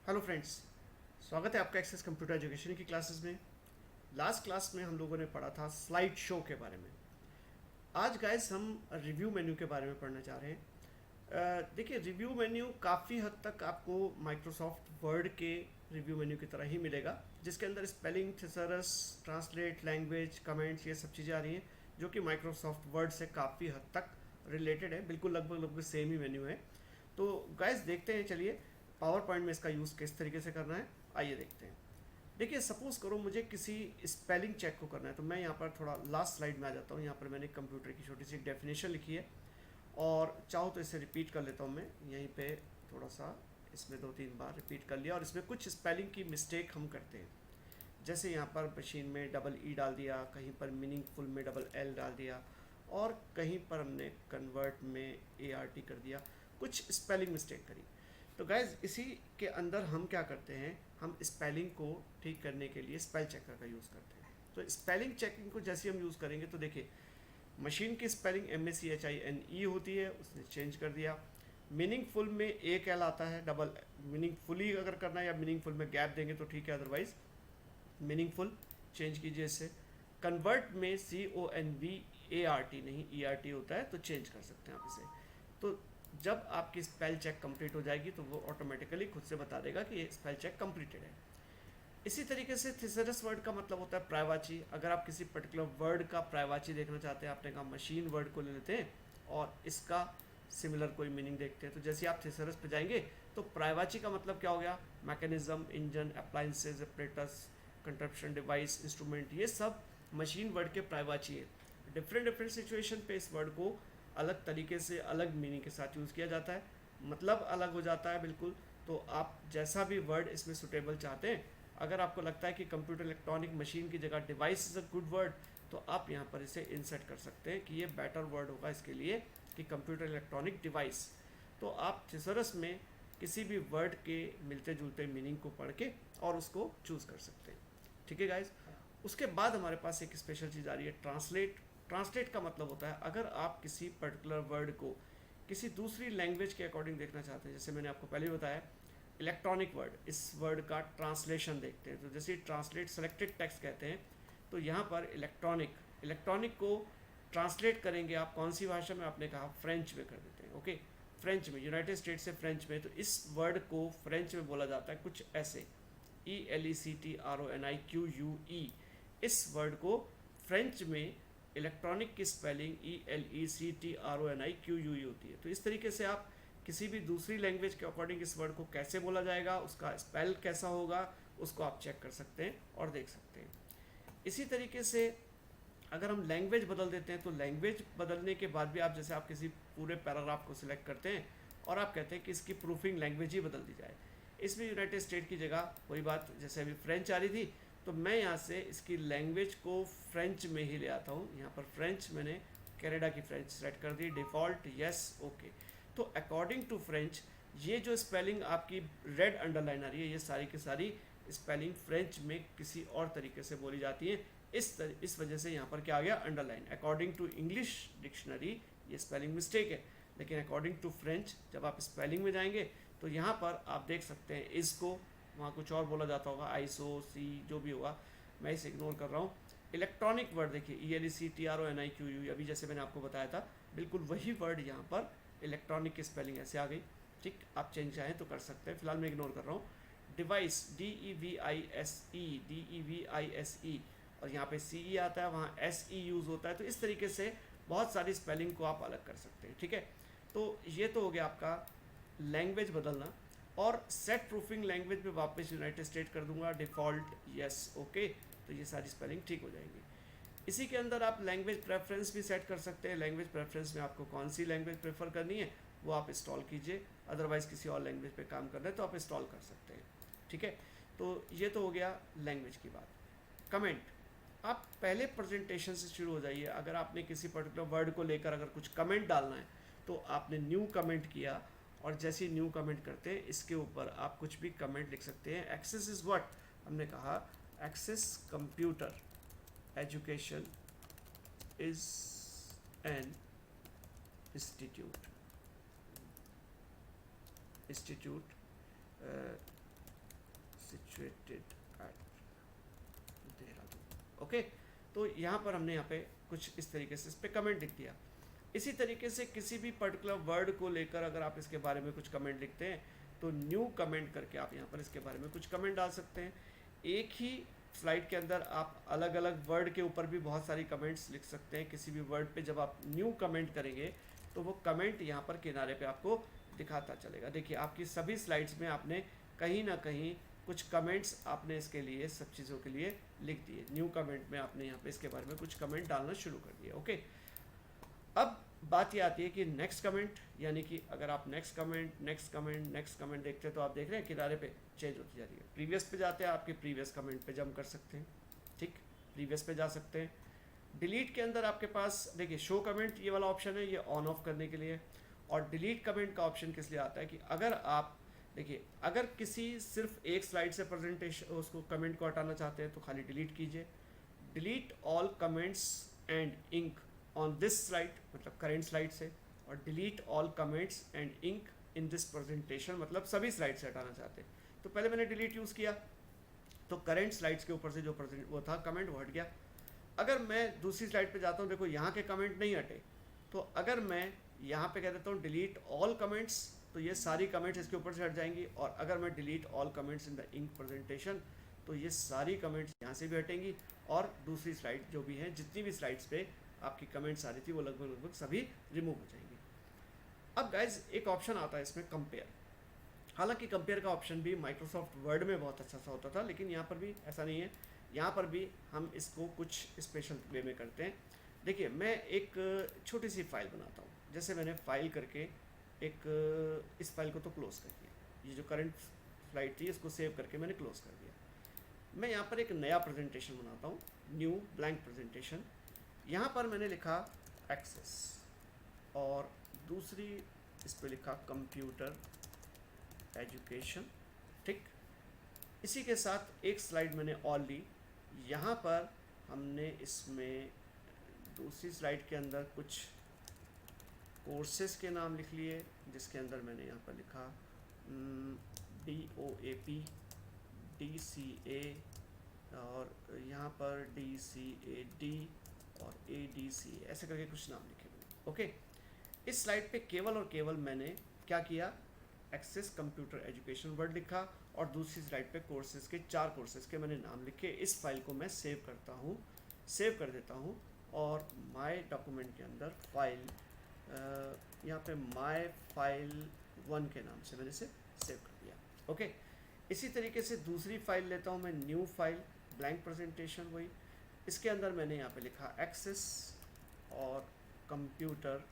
Hello friends, स्वागत है आपका एक्सेस कंप्यूटर एजुकेशन की क्लासेस में। लास्ट क्लास में हम लोगों ने पढ़ा था स्लाइड शो के बारे में। आज गाइस हम रिव्यू मेन्यू के बारे में पढ़ना चाह रहे हैं। देखिए, रिव्यू मेन्यू काफ़ी हद तक आपको माइक्रोसॉफ्ट वर्ड के रिव्यू मेन्यू की तरह ही मिलेगा, जिसके अंदर स्पेलिंग, थिसरस, ट्रांसलेट, लैंग्वेज, कमेंट्स, ये सब चीज़ें आ रही हैं जो कि माइक्रोसॉफ्ट वर्ड से काफ़ी हद तक रिलेटेड है। बिल्कुल लगभग लगभग सेम ही मेन्यू है। तो गाइस देखते हैं, चलिए पावर पॉइंट में इसका यूज़ किस तरीके से करना है, आइए देखते हैं। देखिए, सपोज करो मुझे किसी स्पेलिंग चेक को करना है, तो मैं यहाँ पर थोड़ा लास्ट स्लाइड में आ जाता हूँ। यहाँ पर मैंने कंप्यूटर की छोटी सी एक डेफिनेशन लिखी है और चाहो तो इसे रिपीट कर लेता हूँ मैं यहीं पे। थोड़ा सा इसमें 2-3 बार रिपीट कर लिया और इसमें कुछ स्पेलिंग की मिस्टेक हम करते हैं। जैसे यहाँ पर मशीन में डबल ई डाल दिया, कहीं पर मीनिंगफुल में डबल एल डाल दिया, और कहीं पर हमने कन्वर्ट में ए आर टी कर दिया, कुछ स्पेलिंग मिस्टेक करी। तो गाइज इसी के अंदर हम क्या करते हैं, हम स्पेलिंग को ठीक करने के लिए स्पेल चेकर का यूज़ करते हैं। तो स्पेलिंग चेकिंग को जैसे हम यूज़ करेंगे, तो देखिए मशीन की स्पेलिंग MACHINE होती है, उसने चेंज कर दिया। मीनिंगफुल में एक एल आता है, डबल मीनिंगफुली अगर करना है या मीनिंगफुल में गैप देंगे तो ठीक है, अदरवाइज मीनिंगफुल चेंज कीजिए इससे। कन्वर्ट में CONVART नहीं ERT होता है, तो चेंज कर सकते हैं आप इसे। तो जब आपकी स्पेल चेक कंप्लीट हो जाएगी तो वो ऑटोमेटिकली खुद से बता देगा कि ये स्पेल चेक कंप्लीटेड है। इसी तरीके से थिसरस वर्ड का मतलब होता है प्रायवाची। अगर आप किसी पर्टिकुलर वर्ड का प्रायवाची देखना चाहते हैं, आपने कहा मशीन वर्ड को ले लेते हैं और इसका सिमिलर कोई मीनिंग देखते हैं, तो जैसे आप थिसरस पे जाएंगे तो प्रायवाची का मतलब क्या हो गया, mechanism, engine, appliances, apparatus, contraption device, instrument, ये सब मशीन वर्ड के प्रायवाची है। डिफरेंट डिफरेंट सिचुएशन पे इस वर्ड को अलग तरीके से अलग मीनिंग के साथ यूज़ किया जाता है, मतलब अलग हो जाता है बिल्कुल। तो आप जैसा भी वर्ड इसमें सुटेबल चाहते हैं, अगर आपको लगता है कि कंप्यूटर इलेक्ट्रॉनिक मशीन की जगह device is a good word, तो आप यहाँ पर इसे इंसर्ट कर सकते हैं कि ये बेटर वर्ड होगा इसके लिए कि कंप्यूटर इलेक्ट्रॉनिक डिवाइस। तो आप थिसरस में किसी भी वर्ड के मिलते जुलते मीनिंग को पढ़ के और उसको चूज़ कर सकते हैं। ठीक है गाइज। उसके बाद हमारे पास एक स्पेशल चीज़ आ रही है, ट्रांसलेट। ट्रांसलेट का मतलब होता है अगर आप किसी पर्टिकुलर वर्ड को किसी दूसरी लैंग्वेज के अकॉर्डिंग देखना चाहते हैं, जैसे मैंने आपको पहले बताया इलेक्ट्रॉनिक वर्ड, इस वर्ड का ट्रांसलेशन देखते हैं, तो जैसे ट्रांसलेट सेलेक्टेड टेक्स्ट कहते हैं, तो यहाँ पर इलेक्ट्रॉनिक, इलेक्ट्रॉनिक को ट्रांसलेट करेंगे आप कौन सी भाषा में, आपने कहा फ्रेंच में कर देते हैं। ओके, फ्रेंच में, यूनाइटेड स्टेट से फ्रेंच में, तो इस वर्ड को फ्रेंच में बोला जाता है कुछ ऐसे, ELECTRONIQUE। इस वर्ड को फ्रेंच में इलेक्ट्रॉनिक की स्पेलिंग ELECTRONIQUE होती है। तो इस तरीके से आप किसी भी दूसरी लैंग्वेज के अकॉर्डिंग इस वर्ड को कैसे बोला जाएगा, उसका स्पेल कैसा होगा, उसको आप चेक कर सकते हैं और देख सकते हैं। इसी तरीके से अगर हम लैंग्वेज बदल देते हैं, तो लैंग्वेज बदलने के बाद भी आप, जैसे आप किसी पूरे पैराग्राफ को सिलेक्ट करते हैं और आप कहते हैं कि इसकी प्रूफिंग लैंग्वेज ही बदल दी जाए, इसमें यूनाइटेड स्टेट की जगह वही बात, जैसे अभी फ्रेंच आ रही थी, तो मैं यहाँ से इसकी लैंग्वेज को फ्रेंच में ही ले आता हूँ। यहाँ पर फ्रेंच मैंने कनाडा की फ्रेंच सेलेक्ट कर दी, डिफ़ॉल्ट यस ओके। तो अकॉर्डिंग टू फ्रेंच, ये जो स्पेलिंग आपकी रेड अंडरलाइन आ रही है, ये सारी की सारी स्पेलिंग फ्रेंच में किसी और तरीके से बोली जाती है। इस वजह से यहाँ पर क्या आ गया, underline. According to English dictionary ये स्पेलिंग मिस्टेक है, लेकिन अकॉर्डिंग टू फ्रेंच जब आप स्पेलिंग में जाएंगे तो यहाँ पर आप देख सकते हैं इसको, वहाँ कुछ और बोला जाता होगा, आईसो सी जो भी होगा, मैं इसे इग्नोर कर रहा हूँ। इलेक्ट्रॉनिक वर्ड देखिए ELECTRONIQUE, अभी जैसे मैंने आपको बताया था, बिल्कुल वही वर्ड यहाँ पर इलेक्ट्रॉनिक की स्पेलिंग ऐसे आ गई। ठीक, आप चेंज चाहें तो कर सकते हैं, फिलहाल मैं इग्नोर कर रहा हूँ। डिवाइस DEVISE, और यहाँ पे CE आता है, वहाँ SE यूज़ होता है। तो इस तरीके से बहुत सारी स्पेलिंग को आप अलग कर सकते हैं। ठीक है, तो ये तो हो गया आपका लैंग्वेज बदलना। और सेट प्रूफिंग लैंग्वेज में वापस यूनाइटेड स्टेट कर दूंगा, डिफ़ॉल्ट यस ओके, तो ये सारी स्पेलिंग ठीक हो जाएंगी। इसी के अंदर आप लैंग्वेज प्रेफरेंस भी सेट कर सकते हैं। लैंग्वेज प्रेफरेंस में आपको कौन सी लैंग्वेज प्रेफर करनी है वो आप इंस्टॉल कीजिए, अदरवाइज़ किसी और लैंग्वेज पे काम कर रहे हैं तो आप इंस्टॉल कर सकते हैं। ठीक है, तो ये तो हो गया लैंग्वेज की बात। कमेंट, आप पहले प्रेजेंटेशन से शुरू हो जाइए। अगर आपने किसी पर्टिकुलर वर्ड को लेकर अगर कुछ कमेंट डालना है, तो आपने न्यू कमेंट किया, और जैसे न्यू कमेंट करते हैं इसके ऊपर आप कुछ भी कमेंट लिख सकते हैं। एक्सेस इज़ व्हाट, हमने कहा access computer education is an institute, institute situated at Dehradun. Okay, तो यहाँ पर हमने यहाँ पे कुछ इस तरीके से इस पर कमेंट लिख दिया। इसी तरीके से किसी भी पर्टिकुलर वर्ड को लेकर अगर आप इसके बारे में कुछ कमेंट लिखते हैं तो न्यू कमेंट करके आप यहाँ पर इसके बारे में कुछ कमेंट डाल सकते हैं। एक ही स्लाइड के अंदर आप अलग अलग वर्ड के ऊपर भी बहुत सारी कमेंट्स लिख सकते हैं। किसी भी वर्ड पे जब आप न्यू कमेंट करेंगे तो वो कमेंट यहाँ पर किनारे पे आपको दिखाता चलेगा। देखिए आपकी सभी स्लाइड्स में आपने कहीं ना कहीं कुछ कमेंट्स आपने इसके लिए सब चीज़ों के लिए लिख दिए। न्यू कमेंट में आपने यहाँ पे इसके बारे में कुछ कमेंट डालना शुरू कर दिया। ओके, अब बात ये आती है कि नेक्स्ट कमेंट, यानी कि अगर आप नेक्स्ट कमेंट देखते हैं तो आप देख रहे हैं किनारे पे चेंज होती जा रही है। प्रीवियस पे जाते हैं, आपके प्रीवियस कमेंट पे जंप कर सकते हैं। ठीक, प्रीवियस पे जा सकते हैं। डिलीट के अंदर आपके पास देखिए शो कमेंट ये वाला ऑप्शन है, ये ऑन ऑफ करने के लिए। और डिलीट कमेंट का ऑप्शन किस लिए आता है कि अगर आप देखिए अगर किसी सिर्फ एक स्लाइड से प्रेजेंटेशन उसको कमेंट को हटाना चाहते हैं तो खाली डिलीट कीजिए। Delete all comments and ink on this slide मतलब करेंट स्लाइड से, और delete all comments and ink in this presentation मतलब सभी स्लाइड से हटाना चाहते हैं। तो पहले मैंने डिलीट यूज़ किया तो करेंट स्लाइड्स के ऊपर से जो वो था कमेंट वो हट गया। अगर मैं दूसरी स्लाइड पे जाता हूँ, देखो यहाँ के कमेंट नहीं हटे, तो अगर मैं यहाँ पे कह देता हूँ डिलीट ऑल कमेंट्स तो ये सारी कमेंट्स इसके ऊपर से हट जाएंगी। और अगर मैं delete all comments in the ink presentation तो ये सारी कमेंट्स यहाँ से भी हटेंगी और दूसरी स्लाइड जो भी हैं जितनी भी स्लाइड्स पे आपकी कमेंट्स आ रही थी वो लगभग सभी रिमूव हो जाएंगी। अब गाइज एक ऑप्शन आता है इसमें कंपेयर। हालांकि कंपेयर का ऑप्शन भी माइक्रोसॉफ्ट वर्ड में बहुत अच्छा सा होता था, लेकिन यहाँ पर भी ऐसा नहीं है। यहाँ पर भी हम इसको कुछ स्पेशल वे में करते हैं। देखिए मैं एक छोटी सी फाइल बनाता हूँ। जैसे मैंने फाइल करके एक इस फाइल को तो क्लोज कर दिया, ये जो करंट स्लाइड थी इसको सेव करके मैंने क्लोज कर दिया। मैं यहाँ पर एक नया प्रेजेंटेशन बनाता हूँ, न्यू ब्लैंक प्रेजेंटेशन। यहाँ पर मैंने लिखा एक्सेस और दूसरी इस पर लिखा कंप्यूटर एजुकेशन। ठीक, इसी के साथ एक स्लाइड मैंने और ली। यहाँ पर हमने इसमें दूसरी स्लाइड के अंदर कुछ कोर्सेज के नाम लिख लिए, जिसके अंदर मैंने यहाँ पर लिखा DOAP, DCA और यहाँ पर DCAD और ADC ऐसे करके कुछ नाम लिखे मैंने। ओके, इस स्लाइड पे केवल और केवल मैंने क्या किया, एक्सेस कंप्यूटर एजुकेशन वर्ड लिखा और दूसरी स्लाइड पे कोर्सेज के 4 कोर्सेज के मैंने नाम लिखे। इस फाइल को मैं सेव करता हूँ, सेव कर देता हूँ और माय डॉक्यूमेंट के अंदर फाइल यहाँ पे माय फाइल 1 के नाम से मैंने इसे सेव कर दिया। ओके, इसी तरीके से दूसरी फाइल लेता हूँ मैं, न्यू फाइल ब्लैंक प्रेजेंटेशन वही। इसके अंदर मैंने यहाँ पे लिखा एक्सेस और कंप्यूटर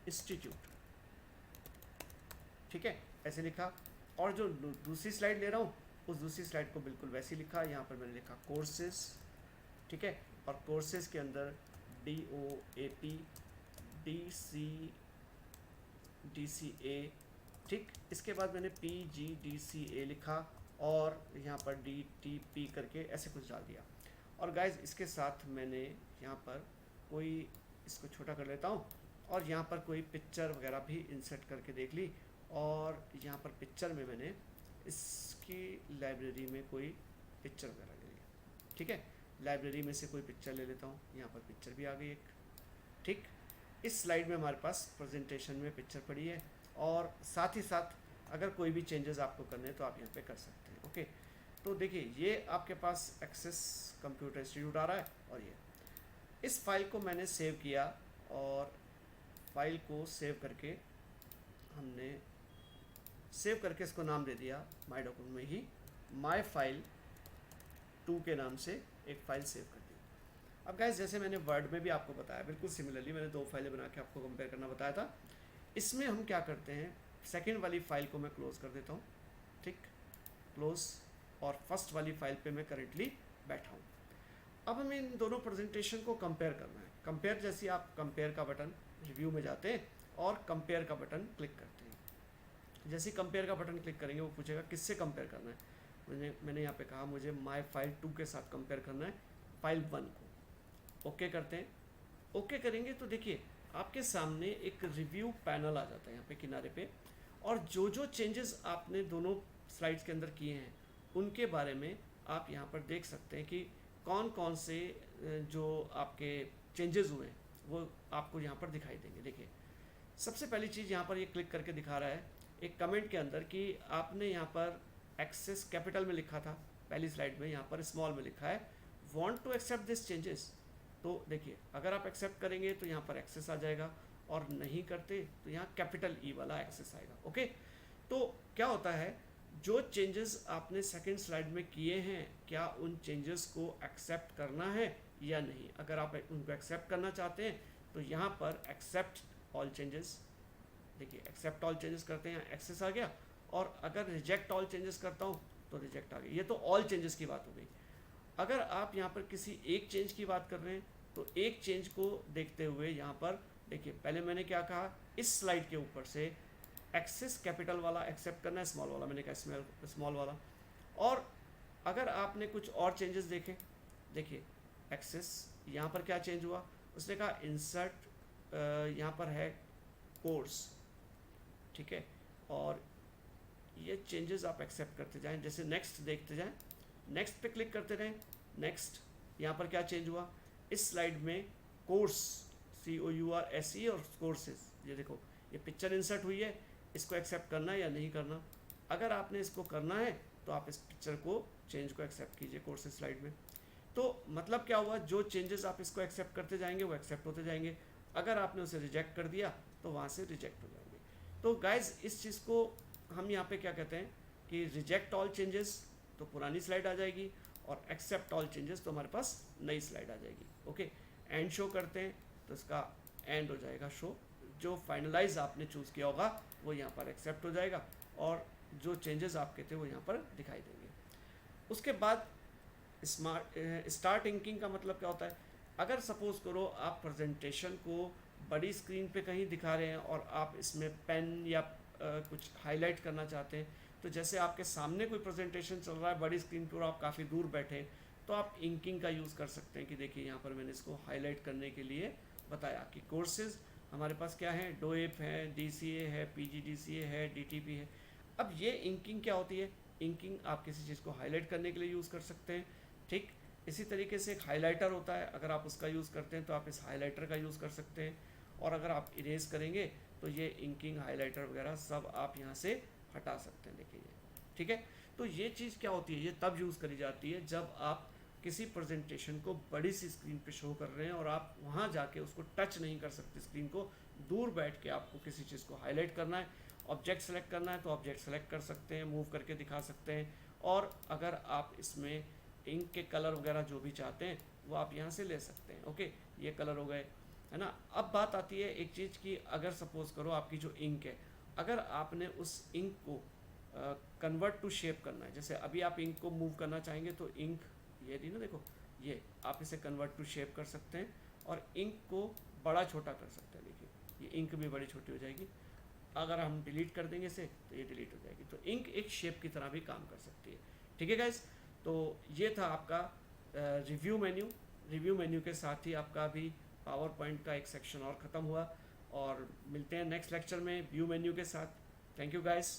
इंस्टीट्यूट। ठीक है, ऐसे लिखा। और जो दूसरी स्लाइड ले रहा हूँ उस दूसरी स्लाइड को बिल्कुल वैसे ही लिखा। यहाँ पर मैंने लिखा कोर्सेज। ठीक है, और कोर्सेज के अंदर DOAP DCA। ठीक, इसके बाद मैंने PGDCA लिखा और यहाँ पर DTP करके ऐसे कुछ डाल दिया। और गाइज इसके साथ मैंने यहाँ पर कोई इसको छोटा कर लेता हूँ और यहाँ पर कोई पिक्चर वगैरह भी इंसर्ट करके देख ली। और यहाँ पर पिक्चर में मैंने इसकी लाइब्रेरी में कोई पिक्चर वगैरह ले लिया। ठीक है, लाइब्रेरी में से कोई पिक्चर ले लेता हूँ, यहाँ पर पिक्चर भी आ गई एक। ठीक, इस स्लाइड में हमारे पास प्रेजेंटेशन में पिक्चर पड़ी है और साथ ही साथ अगर कोई भी चेंजेस आपको करने हैं तो आप यहाँ पे कर सकते हैं। ओके, तो देखिए ये आपके पास एक्सेस कंप्यूटर इंस्टीट्यूट आ रहा है और ये इस फाइल को मैंने सेव किया और फाइल को सेव करके हमने सेव करके इसको नाम दे दिया माय डॉक्यूमेंट में ही माय फाइल 2 के नाम से एक फ़ाइल सेव कर दी। अब गाइस जैसे मैंने वर्ड में भी आपको बताया, बिल्कुल सिमिलरली मैंने 2 फाइलें बना के आपको कंपेयर करना बताया था। इसमें हम क्या करते हैं, सेकंड वाली फ़ाइल को मैं क्लोज़ कर देता हूँ। ठीक, क्लोज़, और फर्स्ट वाली फ़ाइल पे मैं करेंटली बैठा हूँ। अब हमें इन दोनों प्रेजेंटेशन को कंपेयर करना है। कंपेयर जैसे आप कंपेयर का बटन रिव्यू में जाते हैं और कंपेयर का बटन क्लिक करते हैं। जैसे ही कंपेयर का बटन क्लिक करेंगे वो पूछेगा किससे कंपेयर करना है। मैंने यहाँ पे कहा मुझे माय फाइल 2 के साथ कंपेयर करना है, फाइल 1 को। ओके करते हैं। ओके करेंगे तो देखिए आपके सामने एक रिव्यू पैनल आ जाता है यहाँ पे किनारे पे, और जो जो चेंजेस आपने दोनों स्लाइड्स के अंदर किए हैं उनके बारे में आप यहाँ पर देख सकते हैं कि कौन कौन से जो आपके चेंजेस हुए हैं वो आपको यहाँ पर दिखाई देंगे। देखिए सबसे पहली चीज़ यहाँ पर ये क्लिक करके दिखा रहा है एक कमेंट के अंदर कि आपने यहाँ पर एक्सेस कैपिटल में लिखा था, पहली स्लाइड में यहाँ पर स्मॉल में लिखा है want to accept this changes. तो देखिए अगर आप एक्सेप्ट करेंगे तो यहाँ पर एक्सेस आ जाएगा और नहीं करते तो यहाँ कैपिटल ई वाला एक्सेस आएगा। ओके, तो क्या होता है जो चेंजेस आपने सेकंड स्लाइड में किए हैं क्या उन चेंजेस को एक्सेप्ट करना है या नहीं। अगर आप उनको एक्सेप्ट करना चाहते हैं तो यहाँ पर एक्सेप्ट ऑल चेंजेस, देखिए एक्सेप्ट ऑल चेंजेस करते हैं एक्सेस आ गया, और अगर रिजेक्ट ऑल चेंजेस करता हूँ तो रिजेक्ट आ गया। ये तो ऑल चेंजेस की बात हो गई। अगर आप यहाँ पर किसी एक चेंज की बात कर रहे हैं तो एक चेंज को देखते हुए यहाँ पर देखिए पहले मैंने क्या कहा, इस स्लाइड के ऊपर से एक्सेस कैपिटल वाला एक्सेप्ट करना है, स्मॉल वाला मैंने कहा स्मॉल वाला। और अगर आपने कुछ और चेंजेस देखे, देखिए एक्सेस यहाँ पर क्या चेंज हुआ, उसने कहा इंसर्ट यहाँ पर है कोर्स, ठीक है, और ये चेंजेस आप एक्सेप्ट करते जाएं। जैसे नेक्स्ट देखते जाएं, नेक्स्ट पे क्लिक करते रहें, नेक्स्ट यहाँ पर क्या चेंज हुआ, इस स्लाइड में कोर्स COURSE और कोर्सेज, ये देखो ये पिक्चर इंसर्ट हुई है, इसको एक्सेप्ट करना है या नहीं करना। अगर आपने इसको करना है तो आप इस पिक्चर को चेंज को एक्सेप्ट कीजिए कोर्सेज स्लाइड में। तो मतलब क्या हुआ, जो चेंजेस आप इसको एक्सेप्ट करते जाएंगे वो एक्सेप्ट होते जाएंगे, अगर आपने उसे रिजेक्ट कर दिया तो वहाँ से रिजेक्ट हो जाएंगे। तो गाइज इस चीज़ को हम यहाँ पे क्या कहते हैं कि रिजेक्ट ऑल चेंजेस तो पुरानी स्लाइड आ जाएगी और एक्सेप्ट ऑल चेंजेस तो हमारे पास नई स्लाइड आ जाएगी। ओके, एंड शो करते हैं तो इसका एंड हो जाएगा शो, जो फाइनलाइज आपने चूज़ किया होगा वो यहाँ पर एक्सेप्ट हो जाएगा और जो चेंजेस आपके थे वो यहाँ पर दिखाई देंगे। उसके बाद स्टार्ट इंकिंग का मतलब क्या होता है, अगर सपोज करो आप प्रेजेंटेशन को बड़ी स्क्रीन पे कहीं दिखा रहे हैं और आप इसमें पेन या कुछ हाईलाइट करना चाहते हैं, तो जैसे आपके सामने कोई प्रेजेंटेशन चल रहा है बड़ी स्क्रीन पर और आप काफ़ी दूर बैठे हैं तो आप इंकिंग का यूज़ कर सकते हैं कि देखिए यहाँ पर मैंने इसको हाईलाइट करने के लिए बताया कि कोर्सेज हमारे पास क्या है, डोएप है, DCA है, PGDCA है, DTP है। अब ये इंकिंग क्या होती है, इंकिंग आप किसी चीज़ को हाईलाइट करने के लिए यूज़ कर सकते हैं, ठीक। इसी तरीके से एक हाइलाइटर होता है, अगर आप उसका यूज़ करते हैं तो आप इस हाइलाइटर का यूज़ कर सकते हैं, और अगर आप इरेज करेंगे तो ये इंकिंग हाइलाइटर वगैरह सब आप यहाँ से हटा सकते हैं। देखिए ठीक है, तो ये चीज़ क्या होती है, ये तब यूज़ करी जाती है जब आप किसी प्रेजेंटेशन को बड़ी सी स्क्रीन पे शो कर रहे हैं और आप वहाँ जाके उसको टच नहीं कर सकते स्क्रीन को, दूर बैठ के आपको किसी चीज़ को हाईलाइट करना है, ऑब्जेक्ट सेलेक्ट करना है तो ऑब्जेक्ट सेलेक्ट कर सकते हैं, मूव करके दिखा सकते हैं, और अगर आप इसमें इंक के कलर वगैरह जो भी चाहते हैं वो आप यहाँ से ले सकते हैं। ओके, ये कलर हो गए, है ना। अब बात आती है एक चीज़ की, अगर सपोज करो आपकी जो इंक है, अगर आपने उस इंक को कन्वर्ट टू शेप करना है, जैसे अभी आप इंक को मूव करना चाहेंगे तो इंक ये थी ना, देखो ये आप इसे कन्वर्ट टू शेप कर सकते हैं और इंक को बड़ा छोटा कर सकते हैं। देखिए ये इंक भी बड़ी छोटी हो जाएगी, अगर हम डिलीट कर देंगे इसे तो ये डिलीट हो जाएगी, तो इंक एक शेप की तरह भी काम कर सकती है। ठीक है गाइस, तो ये था आपका रिव्यू मेन्यू के साथ ही आपका अभी पावर पॉइंट का एक सेक्शन और ख़त्म हुआ, और मिलते हैं नेक्स्ट लेक्चर में व्यू मेन्यू के साथ। Thank you guys.